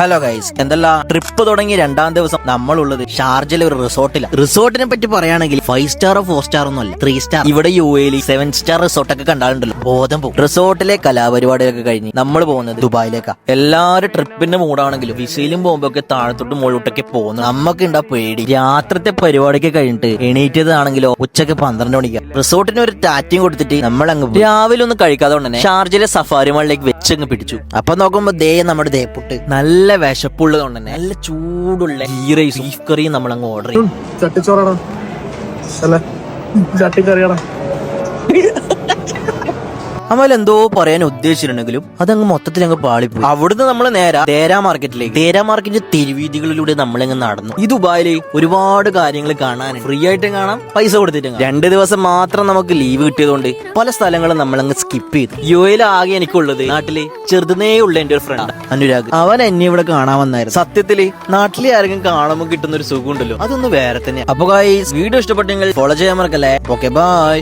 Hello guys, എന്തല്ല trip തുടങ്ങി 2-ാം ദിവസം നമ്മളുള്ളത് ഷാർജയിലെ ഒരു റിസോർട്ടിലാണ്. റിസോർട്ടിനെ പറ്റി പറയുകയാണെങ്കിൽ 5 സ്റ്റാറോ 4 സ്റ്റാർ ഒന്നുമല്ല, 3 സ്റ്റാർ. ഇവിടെ UAE 7 സ്റ്റാർ റിസോർട്ടൊക്കെ കണ്ടാലുണ്ടല്ലോ ബോധം പോകും. റിസോർട്ടിലെ കലാപരിപാടികളൊക്കെ കഴിഞ്ഞ് നമ്മൾ പോകുന്നത് ദുബായിലേക്കാ. എല്ലാവരും ട്രിപ്പിന്റെ മൂടാണെങ്കിലും വിസയിലും പോകുമ്പോഴൊക്കെ താഴത്തോട്ട് മുകളിലോട്ടൊക്കെ പോകുന്നു. നമുക്ക് ഉണ്ടാ പേടി. രാത്രിത്തെ പരിപാടിയൊക്കെ കഴിഞ്ഞിട്ട് എണീറ്റതാണെങ്കിലോ ഉച്ചക്ക് 12 മണിക്കാ. റിസോർട്ടിന് ഒരു ടാറ്റിയും കൊടുത്തിട്ട് നമ്മളങ്ങ് രാവിലെ ഒന്നും കഴിക്കാതെ തന്നെ ഷാർജയിലെ സഫാരി മാളിലേക്ക് വെച്ചങ്ങ് പിടിച്ചു. അപ്പൊ നോക്കുമ്പോ നമ്മുടെ ദേപ്പുട്ട് നല്ല വിശപ്പുള്ളത് കൊണ്ട് തന്നെ നല്ല ചൂടുള്ള ഗീ റൈസ് ബീഫ് കറിയും നമ്മൾ അങ്ങ് ഓർഡർ ചെയ്യും. ചട്ടിച്ചോറാണോ അല്ല ചട്ടിക്കറിയാണോ? അമ്മ എന്തോ പറയാൻ ഉദ്ദേശിച്ചിട്ടുണ്ടെങ്കിലും അതങ്ങ് മൊത്തത്തിൽ അങ്ങ് പാളിപ്പോയി. അവിടുന്ന് നമ്മൾ തേരാ മാർക്കറ്റിന്റെ തെരുവീതികളിലൂടെ നമ്മളങ്ങ് നടന്നു. ഈ ദുബായില് ഒരുപാട് കാര്യങ്ങൾ കാണാൻ ഫ്രീ ആയിട്ടും കാണാം, പൈസ കൊടുത്തിട്ടും. 2 ദിവസം മാത്രം നമുക്ക് ലീവ് കിട്ടിയതുകൊണ്ട് പല സ്ഥലങ്ങളും നമ്മളങ്ങ് സ്കിപ്പ് ചെയ്തു. UAE ആകെ എനിക്കുള്ളത് നാട്ടില് ചെറുതനേ ഉള്ള എന്റെ ഒരു ഫ്രണ്ട് അനുരാഗ്. അവൻ എന്നെ ഇവിടെ കാണാൻ വന്നായിരുന്നു. സത്യത്തില് നാട്ടിലെ ആരെങ്കിലും കാണുമ്പോൾ കിട്ടുന്ന ഒരു സുഖം ഉണ്ടല്ലോ, അതൊന്ന് വേറെ തന്നെ. അപ്പൊ ഗൈസ്, വീഡിയോ ഇഷ്ടപ്പെട്ടെങ്കിൽ ഫോളോ ചെയ്യാൻ മറക്കല്ലേ. Okay, by.